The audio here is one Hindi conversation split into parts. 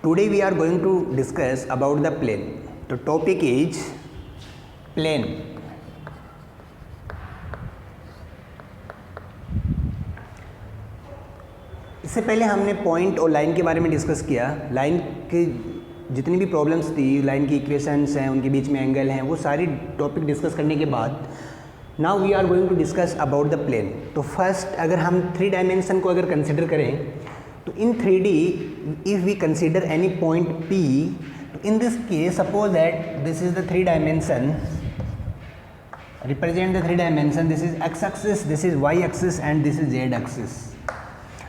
Today we are going to discuss about the plane. The topic is plane. इससे पहले हमने पॉइंट और लाइन के बारे में डिस्कस किया। लाइन के जितनी भी प्रॉब्लम्स थी, लाइन की इक्वेशंस हैं, उनके बीच में एंगल हैं, वो सारी टॉपिक डिस्कस करने के बाद now we are going to discuss about the plane. तो फर्स्ट अगर हम 3 डायमेंशन को अगर कंसिडर करें तो इन 3D if we consider any point P, in this case suppose that this is the 3 dimension, represent the 3 dimension, this is x axis, this is y axis and this is z axis।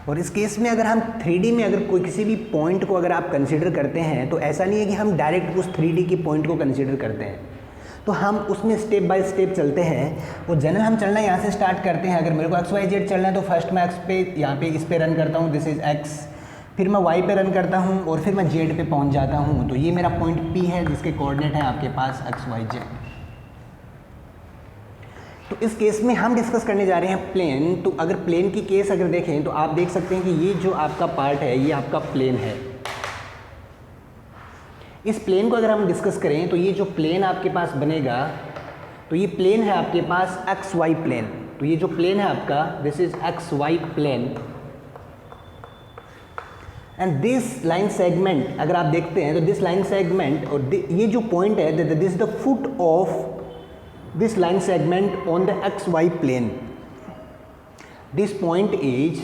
और इस केस में अगर हम 3D में अगर कोई किसी भी पॉइंट को अगर आप कंसिडर करते हैं तो ऐसा नहीं है कि हम डायरेक्ट उस 3D के पॉइंट को कंसिडर करते हैं, तो हम उसमें स्टेप बाय स्टेप चलते हैं। वो जनरल हम चलना यहाँ से स्टार्ट करते हैं। अगर मेरे को एक्स वाई जेड चलना है तो फर्स्ट मैं एक्स पे यहाँ पे इस पे रन करता हूँ, दिस इज़ एक्स, फिर मैं वाई पे रन करता हूँ और फिर मैं जेड पे पहुँच जाता हूँ। तो ये मेरा पॉइंट पी है जिसके कोऑर्डिनेट है आपके पास एक्स वाई जेड। तो इस केस में हम डिस्कस करने जा रहे हैं प्लेन। तो अगर प्लेन की केस अगर देखें तो आप देख सकते हैं कि ये जो आपका पार्ट है ये आपका प्लेन है। इस प्लेन को अगर हम डिस्कस करें तो ये जो प्लेन आपके पास बनेगा तो ये प्लेन है आपके पास एक्स वाई प्लेन। तो ये जो प्लेन है आपका this is X Y plane and this line segment अगर आप देखते हैं तो दिस लाइन सेगमेंट और ये जो पॉइंट है this is the foot of this line segment on the X Y plane. This point is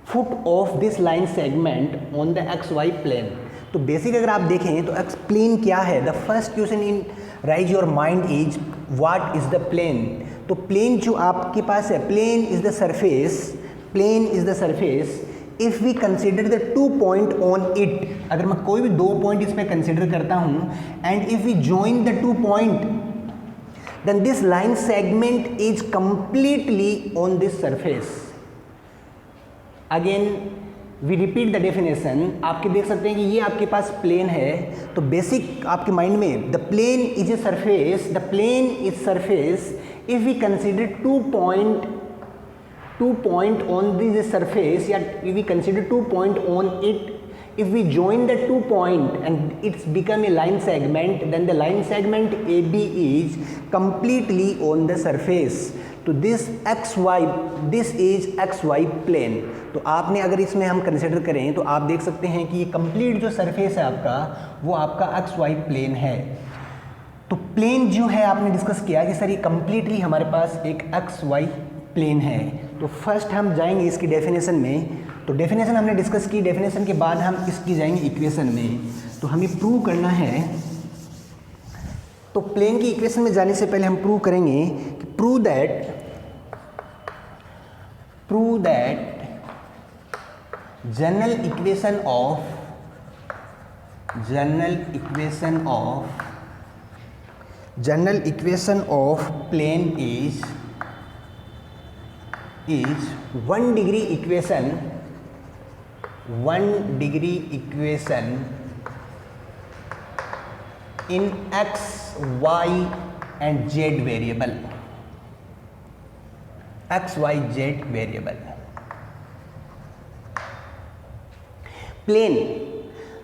foot of this line segment on the X Y plane. तो बेसिक अगर आप देखें तो एक्स प्लेन क्या है, the first question in rise your mind is what is the plane. तो प्लेन जो आपके पास है, plane is the surface, plane is the surface if we consider the 2 point on it. अगर मैं कोई भी 2 पॉइंट इस पर कंसिडर करता हूँ and if we join the 2 point then this line segment is completely on this surface. Again we repeat the definition. आपके देख सकते हैं कि ये आपके पास प्लेन है, तो बेसिक आपके माइंड में the plane is a surface, the plane is surface if we consider 2 point on this surface या if we consider 2 point on it, if we join the 2 point and it's become a line segment, then the line segment AB is completely on the surface. तो this is XY plane। तो आपने अगर इसमें हम कंसिडर करें तो आप देख सकते हैं कि ये कंप्लीट जो सरफेस है आपका वो आपका XY प्लेन है। तो प्लेन जो है आपने डिस्कस किया कि सर ये कंप्लीटली हमारे पास एक XY प्लेन है। तो फर्स्ट हम जाएंगे इसकी डेफिनेशन में। तो डेफिनेशन हमने डिस्कस की, डेफिनेशन के बाद हम इसकी जाएंगे इक्वेशन में। तो हमें प्रूव करना है। तो प्लेन की इक्वेशन में जाने से पहले हम प्रूव करेंगे कि prove that general equation of plane is 1 degree equation in x, y and z variable, x, y, z variable। Plane,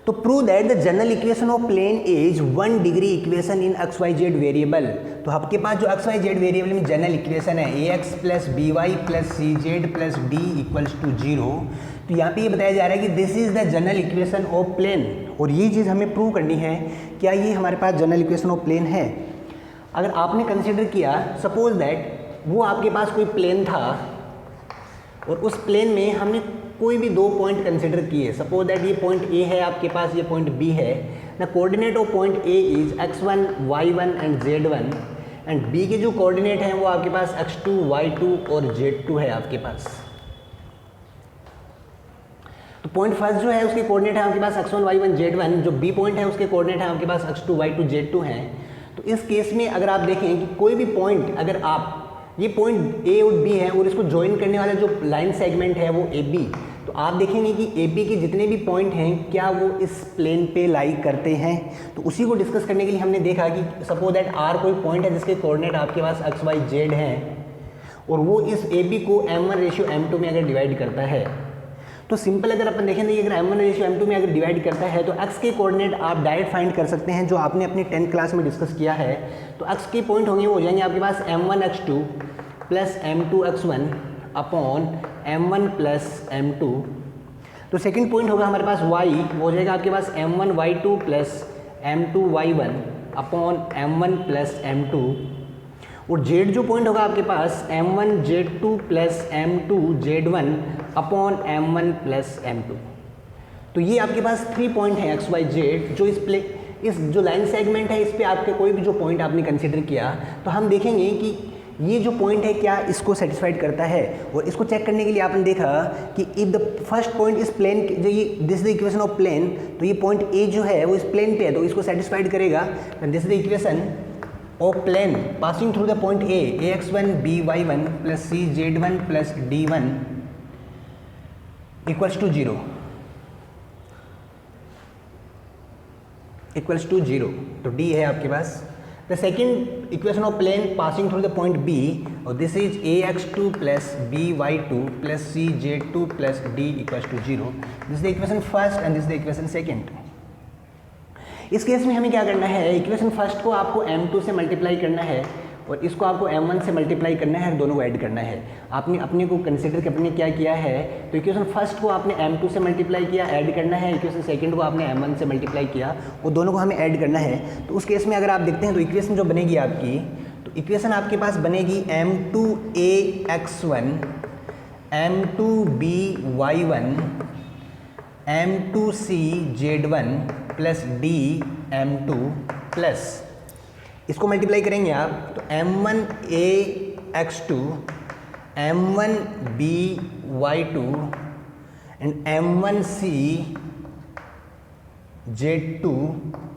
तो prove that the general equation of plane is 1 degree equation in x y z variable. तो आपके पास जो एक्स वाई जेड वेरिएबल में जनरल इक्वेशन है a x plus b y plus c z plus d equals to 0। तो यहाँ पे ये बताया जा रहा है कि this is the general equation of plane. और ये चीज़ हमें प्रूव करनी है, क्या ये हमारे पास जनरल इक्वेशन ऑफ प्लेन है। अगर आपने कंसिडर किया सपोज दैट वो आपके पास कोई प्लेन था और उस प्लेन में हमने कोई भी 2 पॉइंट कंसिडर किए। सपोज दैट ये पॉइंट ए है आपके पास, ये पॉइंट बी है। The coordinate of point A is x1, y1 and z1 and B के जो कोऑर्डिनेट हैं वो आपके पास x2, y2 और z2 है आपके पास। तो पॉइंट फर्स्ट जो है उसके कोऑर्डिनेट है आपके पास x1, y1, z1, जो बी पॉइंट है उसके कोऑर्डिनेट है आपके पास x2, y2, z2 हैं। तो इस केस में अगर आप देखें कि कोई भी पॉइंट अगर आप ये पॉइंट ए और बी है और इसको ज्वाइन करने वाला जो लाइन सेगमेंट है वो ए बी, तो आप देखेंगे कि ए बी के जितने भी पॉइंट हैं क्या वो इस प्लेन पे लाई करते हैं। तो उसी को डिस्कस करने के लिए हमने देखा कि सपोज दैट आर कोई पॉइंट है जिसके कोऑर्डिनेट आपके पास एक्स वाई जेड हैं और वो इस ए बी को m1 रेशियो m2 में अगर डिवाइड करता है तो सिंपल अगर अपन देखें, अगर m1 रेशियो m2 में अगर डिवाइड करता है तो x के कोऑर्डिनेट आप डायरेक्ट फाइंड कर सकते हैं, जो आपने अपनी 10th क्लास में डिस्कस किया है। तो x के पॉइंट होंगे वो हो जाएंगे आपके पास m1 x2 plus m2 x1 upon m1 plus m2। तो सेकंड पॉइंट होगा हमारे पास y, वो हो जाएगा आपके पास m1 y2 plus m2 y1 upon m1 plus m2। और z जो पॉइंट होगा आपके पास m1 z2 plus m2 z1 upon m1 plus m2। तो ये आपके पास 3 पॉइंट हैं x y z, जो इस जो लाइन सेगमेंट है इस पे आपके कोई भी जो पॉइंट आपने कंसिडर किया तो हम देखेंगे कि ये जो पॉइंट है क्या इसको सेटिस्फाइड करता है। और इसको चेक करने के लिए आपने देखा कि इफ द फर्स्ट पॉइंट इस प्लेन, जो ये this is the equation of plane, तो ये पॉइंट ए जो है वो इस प्लेन पे है तो इसको सेटिस्फाइड करेगा। This is the equation of plane passing through the point A, ax1 by1 plus cz1 plus d1 equals to 0, equals to 0। तो D है आपके पास। The second equation of plane passing through the point B, और this is ax2 plus by2 plus cz2 plus d equals to 0। This is the equation first and this is the equation second। इस केस में हमें क्या करना है, इक्वेशन फर्स्ट को आपको m2 से मल्टीप्लाई करना है और इसको आपको m1 से मल्टीप्लाई करना है और दोनों को ऐड करना है। आपने अपने को कंसिडर करने क्या किया है, तो इक्वेशन फर्स्ट को आपने m2 से मल्टीप्लाई किया, ऐड करना है। इक्वेशन सेकंड को आपने m1 से मल्टीप्लाई किया, वो दोनों को हमें ऐड करना है। तो उस केस में अगर आप देखते हैं तो इक्वेशन जो बनेगी आपकी, तो इक्वेशन आपके पास बनेगी m2ax1 m2by1 m2cz1 plus D m2 plus, इसको मल्टीप्लाई करेंगे आप तो m1ax2 m1by2 and m1cz2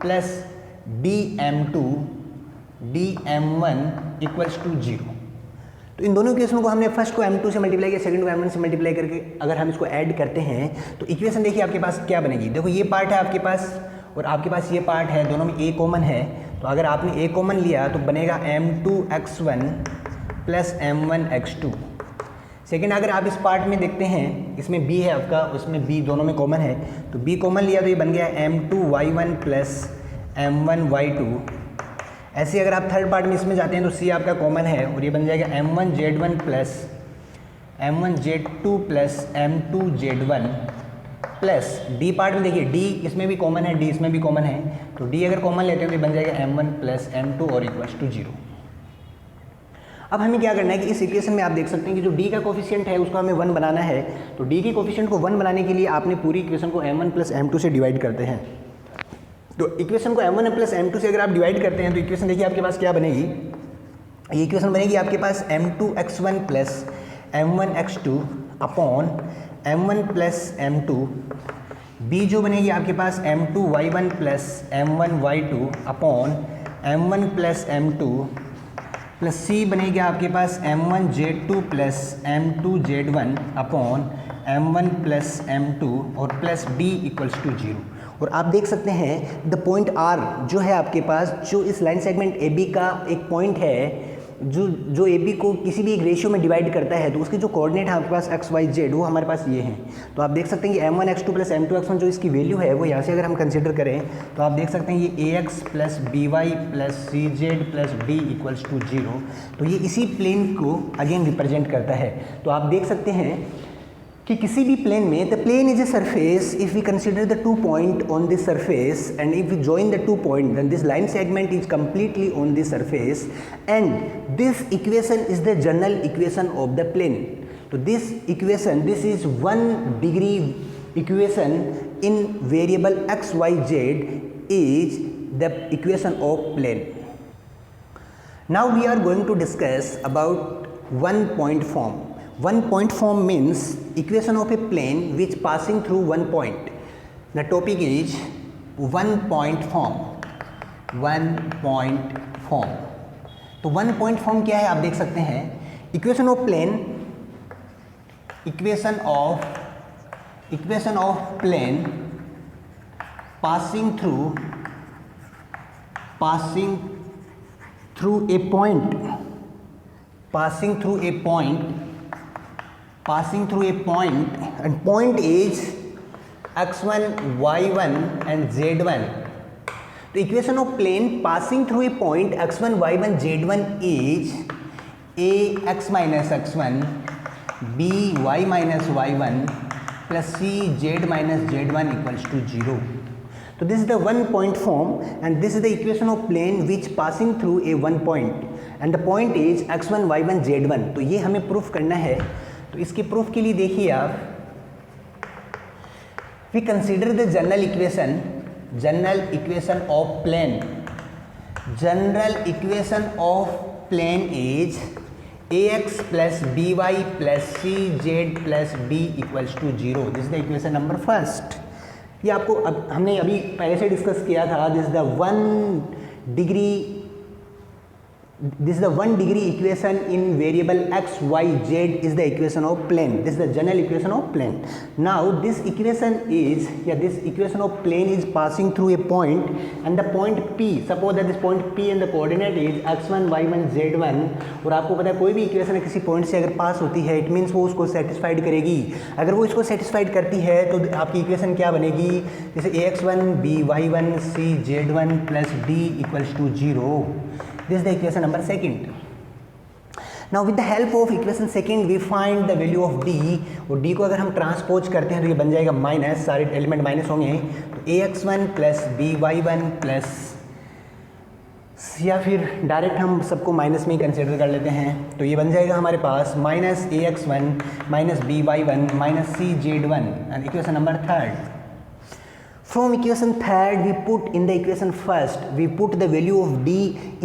plus dm2 dm1 equals to 0। तो इन दोनों इक्वेशन को हमने फर्स्ट को m2 से मल्टीप्लाई किया, सेकंड को m1 से मल्टीप्लाई करके अगर हम इसको ऐड करते हैं तो इक्वेशन देखिए आपके पास क्या बनेगी। देखो ये पार्ट है आपके पास और आपके पास ये पार्ट है, दोनों में a कॉमन है। तो अगर आपने a कॉमन लिया तो बनेगा m2x1 प्लस m1x2। सेकंड अगर आप इस पार्ट में देखते हैं, इसमें b है आपका, उसमें b दोनों में कॉमन है, तो b कॉमन लिया तो ये बन गया m2y1 प्लस m1y2। ऐसे अगर आप थर्ड पार्ट में इसमें जाते हैं तो c आपका कॉमन है और ये बन जाएगा m1z1 plus m1z2 plus m2z1 plus d part में देखिए d इसमें भी कॉमन है, d इसमें भी कॉमन है, तो d अगर कॉमन लेते हैं तो ये बन जाएगा m1 प्लस m2 और इक्वल्स टू 0। अब हमें क्या करना है कि इस इक्वेशन में आप देख सकते हैं कि जो d का कोफिशिएंट है उसको हमें 1 बनाना है। तो d के कोफिशिएंट को 1 बनाने के लिए आपने पूरी इक्वेशन को m1 प्लस m2 से डिवाइड करते हैं। तो इक्वेशन को m1 प्लस m2 से अगर आप डिवाइड करते हैं तो इक्वेशन देखिए आपके पास क्या बनेगी। ये इक्वेशन बनेगी आपके पास m2x1 plus m1x2 upon m1 plus m2। b जो बनेगी आपके पास m2y1 plus m1y2 upon m1 plus m2 plus c बनेगी आपके पास m1z2 plus m2z1 upon m1 plus m2 और प्लस d इक्वल्स टू 0। और आप देख सकते हैं द पॉइंट r जो है आपके पास, जो इस लाइन सेगमेंट AB का एक पॉइंट है जो AB को किसी भी एक रेशियो में डिवाइड करता है, तो उसके जो कोऑर्डिनेट है आपके पास x y z वो हमारे पास ये हैं। तो आप देख सकते हैं कि m1x2 प्लस m2x1 जो इसकी वैल्यू है वो यहाँ से अगर हम कंसिडर करें तो आप देख सकते हैं ये ax plus by plus cz plus d equals to 0। तो ये इसी प्लेन को अगेन रिप्रेजेंट करता है। तो आप देख सकते हैं कि किसी भी प्लेन में the plane is a surface if we consider the 2 point on this surface and if we join the 2 point then this line segment is completely on this surface and this equation is the general equation of the plane. तो this equation, this is 1 degree equation in variable x y z is the equation of plane. Now we are going to discuss about 1 point form। 1 point form means equation of a plane which passing through 1 point. The topic is 1 point form. 1 point form. तो 1 point form क्या है आप देख सकते हैं, equation of plane, equation of plane passing through a point passing through a point, and point is x1, y1 and z1. The equation of plane passing through a point x1, y1, z1 is a x minus x1, b y minus y1 plus c z minus z1 equals to 0. So this is the one point form, and this is the equation of plane which passing through a one point, and the point is x1, y1, z1. तो ये हमें प्रूफ करना है. तो इसके प्रूफ के लिए देखिए आप, we consider the general equation of plane. General equation of plane is ax plus by plus cz plus d equals to 0. This is the equation number first. ये आपको हमने अभी पहले से डिस्कस किया था. This is the one degree equation in variable x, y, z is the equation of plane. This is the general equation of plane. Now this equation of plane is passing through a point, and the point P, suppose that this point P and the coordinate is x1, y1, z1. और आपको पता है कोई भी इक्वेशन किसी पॉइंट से अगर पास होती है, इट मीन्स वो उसको सेटिस्फाइड करेगी. अगर वो इसको सेटिस्फाइड करती है तो आपकी इक्वेशन क्या बनेगी? जैसे ax1, by1, cz1 plus d equals to 0. This is the equation number second. Now with the help of equation second we find the value of d, और d को अगर हम ट्रांसपोज करते हैं तो ये बन जाएगा माइनस, सारे एलिमेंट माइनस होंगे. तो ax1 प्लस by1 प्लस, या फिर डायरेक्ट हम सबको माइनस में ही कंसिडर कर लेते हैं. तो ये बन जाएगा हमारे पास minus ax1 minus by1 minus cz1, and equation number third. From equation third we put in the equation first, we put the value of d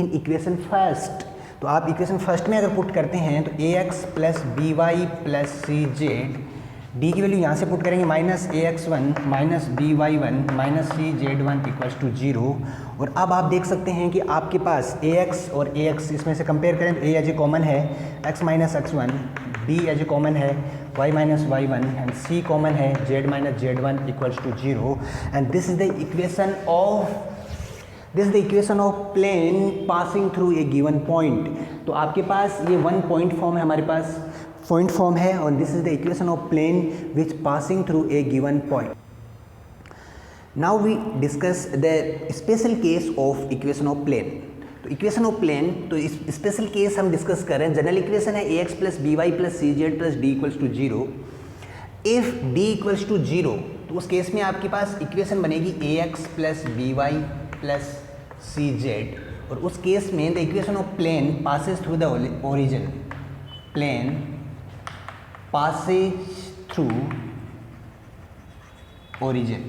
in equation first. तो आप इक्वेशन फर्स्ट में अगर पुट करते हैं तो ax plus by plus cz, d की वैल्यू यहाँ से पुट करेंगे minus ax1 minus by1 minus cz1 equals to 0. और अब आप देख सकते हैं कि आपके पास ax और ax इसमें से कंपेयर करें तो a एज ए कॉमन है, x minus x1, d as a common है, y minus y1 and c common है, z minus z1 equals to 0. and this is the equation of plane passing through a given point. तो आपके पास ये वन पॉइंट फॉर्म है, हमारे पास पॉइंट फॉर्म है, और this is the equation of plane which passing through a given point. Now we discuss the special case of equation of plane. तो इक्वेशन ऑफ प्लेन, तो इस स्पेशल केस हम डिस्कस कर रहे हैं. जनरल इक्वेशन है ax plus by plus cz plus d equals to 0. If d equals to 0 तो उस केस में आपके पास इक्वेशन बनेगी ax plus by plus cz, और उस केस में the equation of plane passes through the origin. Plane passes through origin.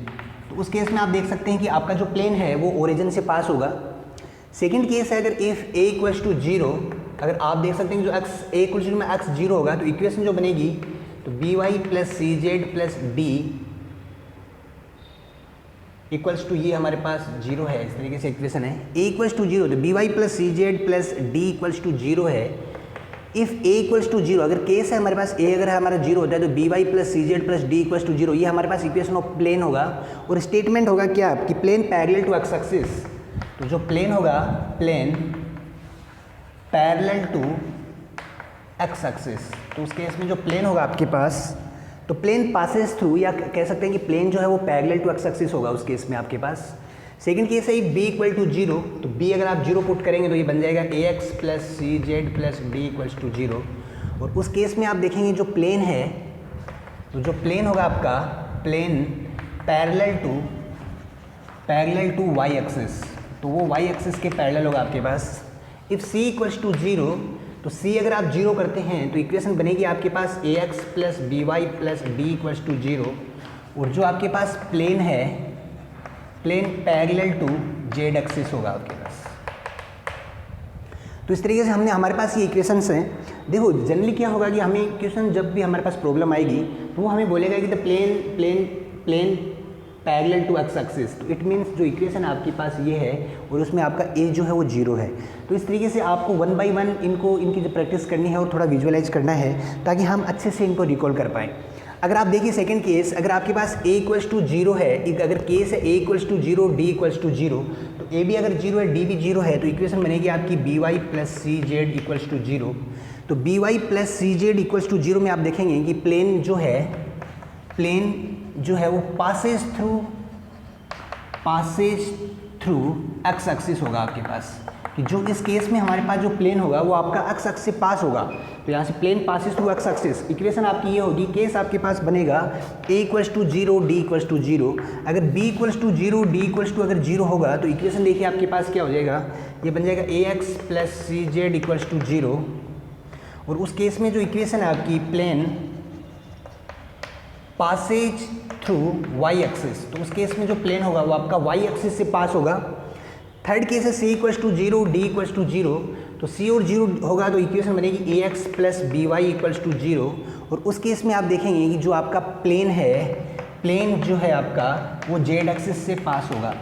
तो उस केस में आप देख सकते हैं कि आपका जो प्लेन है वो ओरिजिन से पास होगा. सेकेंड केस है अगर इफ़ a इक्वल्स टू 0, अगर आप देख सकते हैं कि जो x a इक्वल्स टू में x 0 होगा तो इक्वेशन जो बनेगी तो by plus cz plus d equals to, ये हमारे पास 0 है. इस तरीके से इक्वेशन है. a इक्वल्स टू 0 तो by plus cz plus d equals to 0 है. इफ़ a इक्वल्स टू 0, अगर केस है हमारे पास a अगर हमारा 0 होता है तो by plus cz plus d equals to 0, ये हमारे पास इक्वेशन ऑफ प्लेन होगा. और स्टेटमेंट होगा क्या कि plane parallel to x axis. तो जो प्लेन होगा, plane parallel to x axis, तो उस केस में जो प्लेन होगा आपके पास, तो प्लेन पासेस थ्रू, या कह सकते हैं कि प्लेन जो है वो पैरेलल टू एक्स एक्सिस होगा उस केस में आपके पास. सेकंड केस है b इक्वल टू 0, तो b अगर आप 0 पुट करेंगे तो ये बन जाएगा ax plus cz plus d equals to 0. और उस केस में आप देखेंगे जो प्लेन है, तो जो प्लेन होगा आपका, plane parallel to y axis, तो वो y एक्सिस के पैरेलल होगा आपके पास. इफ़ c इक्वल्स टू 0, तो c अगर आप 0 करते हैं तो इक्वेशन बनेगी आपके पास ax plus by plus d equals to 0. और जो आपके पास प्लेन है, plane parallel to z axis होगा आपके पास. तो इस तरीके से हमने, हमारे पास ये इक्वेशंस हैं. देखो जनरली क्या होगा कि हमें इक्वेशन जब भी हमारे पास प्रॉब्लम आएगी तो वो हमें बोलेगा कि the plane parallel to x axis. तो इट मीन्स जो इक्वेशन आपके पास ये है और उसमें आपका a जो है वो 0 है. तो इस तरीके से आपको 1 बाई 1 इनकी जो प्रैक्टिस करनी है और थोड़ा विजुअलाइज करना है ताकि हम अच्छे से इनको रिकॉल कर पाएँ. अगर आप देखिए सेकंड केस, अगर आपके पास a इक्वल्स टू 0 है, अगर केस है a equals to 0 d equals to 0, तो a भी अगर 0 है d भी 0 है, तो इक्वेशन बनेगी आपकी by plus cz equals to 0. तो तो b y plus c z equals to zero में आप देखेंगे कि प्लेन जो है वो पासेज थ्रू एक्स एक्सिस होगा आपके पास, कि जो इस केस में हमारे पास जो प्लेन होगा वो आपका एक्स एक्सिस से पास होगा। तो यहाँ से plane passes through x axis, equation आपकी ये होगी, केस आपके पास बनेगा a equals to zero, d equals to zero. अगर b equals to zero, d equals to अगर जीरो होगा तो इक्वेशन देखिए आपके पास क्या हो जाएगा, ये बन जाएगा ax plus c z equals to zero. और उस केस में जो इक्वेशन है आपकी plane passes through y axis, तो उस केस में जो प्लेन होगा वो आपका y एक्सिस से पास होगा। थर्ड केस है c equals to zero, d equals to zero, तो c और जीरो होगा तो इक्वेशन बनेगी ax plus b y equals to zero. और उस केस में आप देखेंगे कि जो आपका प्लेन जो है आपका वो z एक्सिस से पास होगा।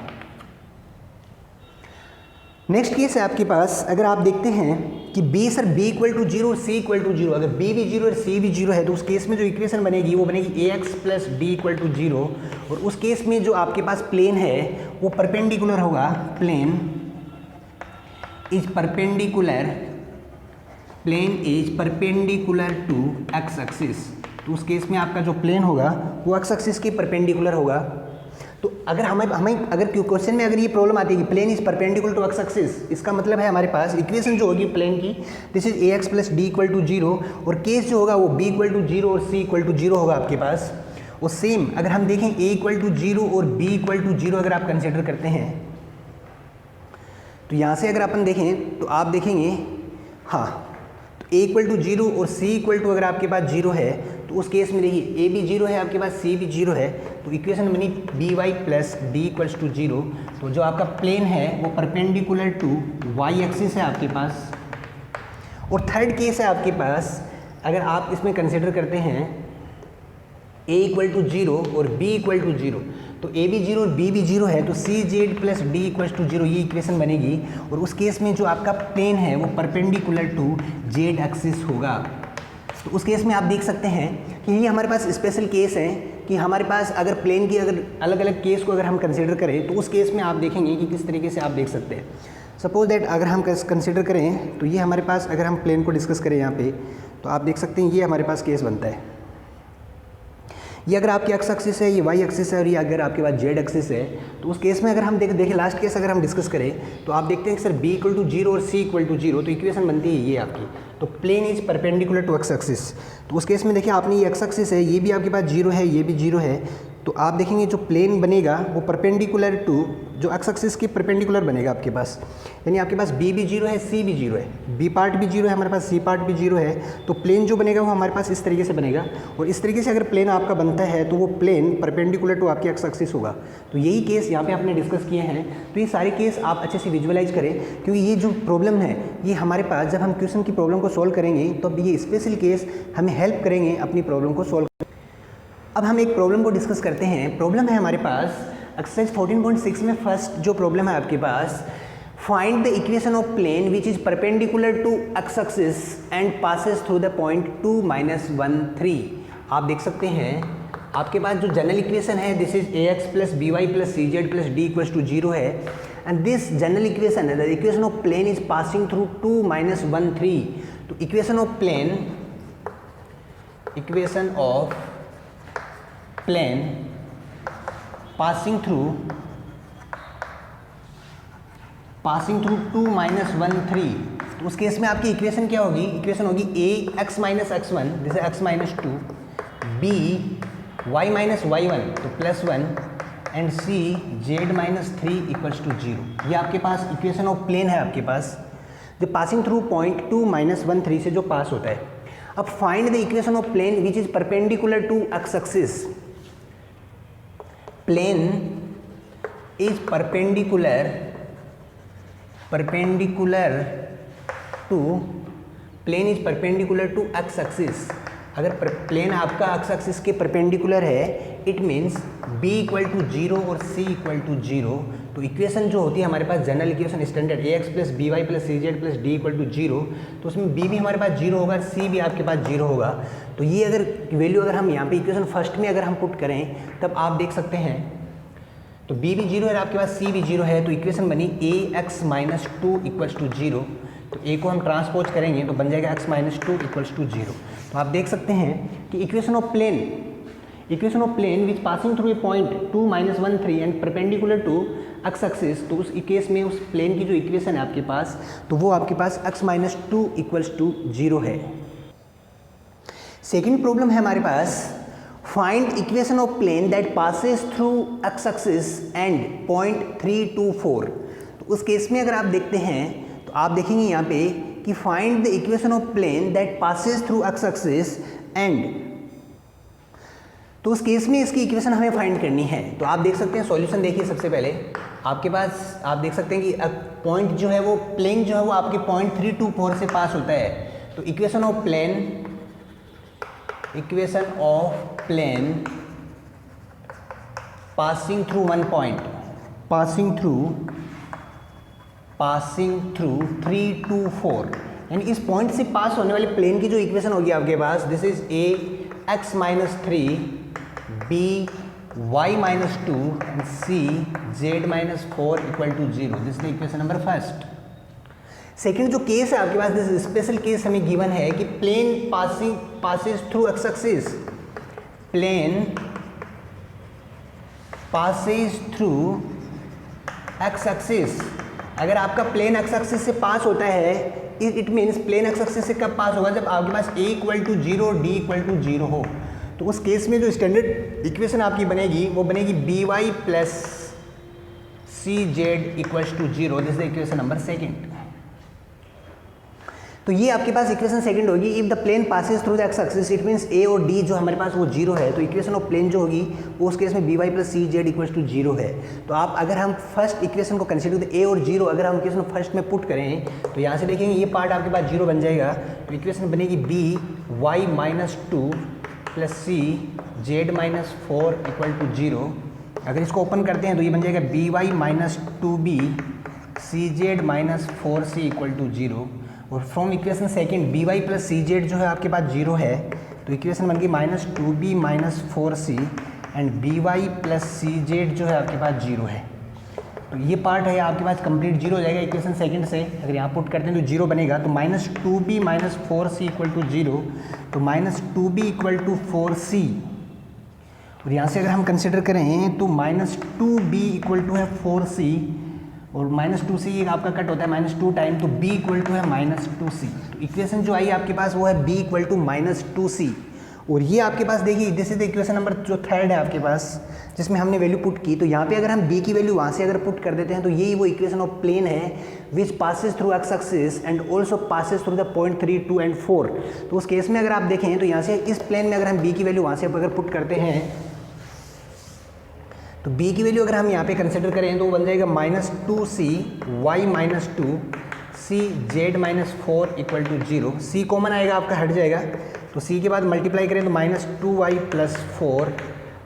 नेक्स्ट केस है आपके पास, अगर आप देखते हैं कि b equal to zero, c equal to zero, अगर b भी जीरो और c भी जीरो है तो उस केस में जो इक्वेशन बनेगी वो बनेगी ax plus d equal to zero. और उस केस में जो आपके पास प्लेन है वो परपेंडिकुलर होगा, plane is perpendicular to x axis. तो उस केस में आपका जो प्लेन होगा वो एक्स एक्सिस के परपेंडिकुलर होगा। तो अगर हमें अगर क्वेश्चन में अगर ये प्रॉब्लम आती है कि plane is perpendicular to x axis, इसका मतलब है हमारे पास इक्वेशन जो होगी प्लेन की, this is ax plus d equal to zero, और केस जो होगा वो b इक्वल टू जीरो और c इक्वल टू जीरो होगा आपके पास। और सेम अगर हम देखें a इक्वल टू जीरो और b इक्वल टू जीरो अगर आप कंसिडर करते हैं तो यहाँ से अगर अपन देखें तो आप देखेंगे हाँ, तो a इक्वल टू जीरो और c इक्वल टू अगर आपके पास जीरो है तो उस केस में देखिए a भी जीरो है आपके पास, c भी जीरो है, तो इक्वेशन बनी b y plus d equals to zero. तो जो आपका प्लेन है वो परपेंडिकुलर टू y एक्सिस है आपके पास। और थर्ड केस है आपके पास, अगर आप इसमें कंसिडर करते हैं a इक्वल टू जीरो और b इक्वल टू जीरो, तो a भी जीरो और b भी जीरो है, तो c z plus d equals to zero ये इक्वेशन बनेगी। और उस केस में जो आपका प्लेन है वो परपेंडिकुलर टू जेड एक्सिस होगा। तो उस केस में आप देख सकते हैं कि ये हमारे पास स्पेशल केस है कि हमारे पास अगर प्लेन की अगर अलग अलग केस को अगर हम कंसिडर करें तो उस केस में आप देखेंगे कि किस तरीके से आप देख सकते हैं। सपोज दैट अगर हम कंसिडर करें तो ये हमारे पास, अगर हम प्लेन को डिस्कस करें यहाँ पे, तो आप देख सकते हैं ये हमारे पास केस बनता है। ये अगर आपकी एक्स एक्सिस है, ये वाई एक्सिस है, और ये अगर आपके पास जेड एक्सिस है, तो उस केस में अगर हम देखें लास्ट केस अगर हम डिस्कस करें तो आप देखते हैं कि sir b equal to zero और c इक्वल टू जीरो, तो इक्वेशन बनती है ये आपकी, तो plane is perpendicular to x axis. तो उस केस में देखिए आपने ये एक्स एक्सिस है, ये भी आपके पास जीरो है, ये भी जीरो है, तो आप देखेंगे जो प्लेन बनेगा वो परपेंडिकुलर टू जो एक्स एक्सिस के परपेंडिकुलर बनेगा आपके पास। यानी आपके पास b भी जीरो है, c भी जीरो है, b पार्ट भी जीरो है हमारे पास, c पार्ट भी जीरो है, तो प्लेन जो बनेगा वो हमारे पास इस तरीके से बनेगा। और इस तरीके से अगर प्लेन आपका बनता है तो वो प्लेन परपेंडिकुलर टू आपकी एक्स एक्सिस होगा। तो यही केस यहाँ पे आपने डिस्कस किए हैं। तो ये सारे केस आप अच्छे से विजुअलाइज करें, क्योंकि ये जो प्रॉब्लम है ये हमारे पास जब हम क्वेश्चन की प्रॉब्लम को सॉल्व करेंगे तो अब ये स्पेशल केस हमें हेल्प करेंगे अपनी प्रॉब्लम को सॉल्व। अब हम एक प्रॉब्लम को डिस्कस करते हैं। प्रॉब्लम है हमारे पास एक्सरसाइज 14.6 में फर्स्ट जो प्रॉब्लम है आपके पास, find the equation of plane which is perpendicular to x axis and passes through the point 2, -1, 3। आप देख सकते हैं आपके पास जो जनरल इक्वेशन है this is ax plus b y plus c z plus d equals to zero है, एंड दिस जनरल इक्वेशन है the equation of plane is passing through 2, -1, 3। तो equation of plane passing through 2, -1, 3। तो उस केस में आपकी इक्वेशन क्या होगी, इक्वेशन होगी a x माइनस x1 जैसे x minus 2, b y minus y1 तो +1, and c z minus 3 equals to 0। ये आपके पास इक्वेशन ऑफ प्लेन है आपके पास जो पासिंग थ्रू पॉइंट 2, -1, 3 से जो पास होता है। अब find the equation of plane which is perpendicular to x axis. Plane is perpendicular to x axis. अगर प्लेन आपका एक्स एक्सिस के परपेंडिकुलर है it means b equal to 0 और c इक्वल टू 0। तो इक्वेशन जो होती है हमारे पास general equation standard ax plus b y plus c z plus d equal to 0, तो उसमें b भी हमारे पास 0 होगा, c भी आपके पास 0 होगा। तो ये अगर वैल्यू अगर हम यहाँ पे इक्वेशन फर्स्ट में अगर हम पुट करें तब आप देख सकते हैं तो b भी 0 है आपके पास, c भी 0 है, तो इक्वेशन बनी ax माइनस 2 इक्वल्स टू 0। तो ए को हम ट्रांसपोज करेंगे तो बन जाएगा x minus two equals to 0। तो आप देख सकते हैं कि equation of plane which passing through a point 2 माइनस 1 3 and perpendicular to x axis, तो उस केस में उस प्लेन की जो इक्वेशन है आपके पास, तो वो आपके पास x minus two equals to 0 है। सेकेंड प्रॉब्लम है हमारे पास, find equation of plane that passes through x axis and point 3 2 4। तो उस केस में अगर आप देखते हैं तो आप देखेंगे यहाँ पे कि find the equation of plane that passes through x axis and, तो उस केस में इसकी इक्वेशन हमें फाइंड करनी है। तो आप देख सकते हैं सॉल्यूशन देखिए, सबसे पहले आपके पास आप देख सकते हैं कि पॉइंट जो है वो प्लेन जो है वो आपके पॉइंट 3 2 4 से पास होता है। तो equation of plane passing through one point, passing through 3 2 4, यानी इस पॉइंट से पास होने वाले प्लेन की जो इक्वेशन होगी आपके पास, this is a x minus 3 b y minus 2 and c z minus 4 equal to 0। This is equation number first. Second जो केस है आपके पास, दिस स्पेशल केस हमें गिवन है कि plane passes through x axis, plane passes through x axis. अगर आपका प्लेन x एक्सिस से पास होता है, it means plane x axis से कब पास होगा, जब आपके पास a equal to 0 d equal to 0 हो। तो उस केस में जो स्टैंडर्ड इक्वेशन आपकी बनेगी वो बनेगी by plus c z equals to 0। This is equation number second. तो ये आपके पास इक्वेशन सेकंड होगी। If the plane passes through the x axis, it means a और डी जो हमारे पास वो 0 है, तो इक्वेशन ऑफ प्लेन जो होगी वो उस केस में b y plus c z equals to 0 है। तो आप अगर हम फर्स्ट इक्वेशन को कंसीडर तो ए और 0 अगर हम इक्वेशन फर्स्ट में पुट करें तो यहाँ से देखेंगे ये पार्ट आपके पास 0 बन जाएगा। तो इक्वेशन बनेगी b y minus 2 plus c z minus 4 equal to 0। अगर इसको ओपन करते हैं तो ये बन जाएगा b y minus 2b c z minus 4c equal to 0। और from equation second b y plus c z जो है आपके पास 0 है, तो इक्वेशन बन गई minus 2b minus 4c and b y plus c z जो है आपके पास 0 है। तो ये पार्ट है आपके पास कंप्लीट 0 हो जाएगा इक्वेशन सेकंड से। अगर यहाँ पुट करते हैं तो 0 बनेगा। तो minus 2b minus 4c equal to 0, तो minus 2b equal to 4c। और यहाँ से अगर हम कंसिडर करें तो माइनस 2b इक्वल टू है 4c और माइनस 2c आपका कट होता है माइनस 2 टाइम, तो b इक्वल टू है माइनस 2c। तो इक्वेशन जो आई आपके पास वो है b equal to minus 2c। और ये आपके पास देखिए दिस इज इक्वेशन नंबर जो थर्ड है आपके पास जिसमें हमने वैल्यू पुट की। तो यहाँ पे अगर हम b की वैल्यू वहाँ से अगर पुट कर देते हैं तो यही वो इक्वेशन ऑफ प्लेन है which passes through x axis and also passes through the point 3 2 and 4। तो उस केस में अगर आप देखें तो यहाँ से इस प्लेन में अगर हम b की वैल्यू वहाँ से अगर पुट करते हैं तो b की वैल्यू अगर हम यहाँ पे कंसिडर करें तो वो बन जाएगा minus 2c y minus 2 c z minus 4 equal to 0। c common आएगा आपका हट जाएगा, तो c के बाद मल्टीप्लाई करें तो माइनस 2y प्लस 4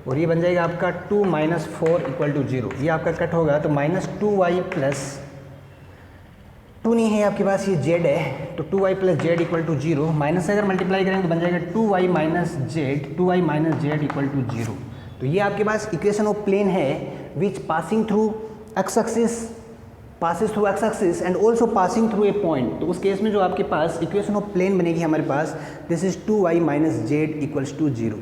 और ये बन जाएगा आपका 2 माइनस 4 इक्वल टू 0। ये आपका कट होगा तो माइनस 2y प्लस 2 नहीं है आपके पास, ये z है, तो 2y plus z equal to 0। Minus से अगर मल्टीप्लाई करें तो बन जाएगा 2y minus Z equal to 0। तो ये आपके पास इक्वेशन ऑफ प्लेन है which passing through x axis, passes through x axis and also passing through a point. तो उस केस में जो आपके पास इक्वेशन ऑफ प्लेन बनेगी हमारे पास this is 2y minus z equals to 0।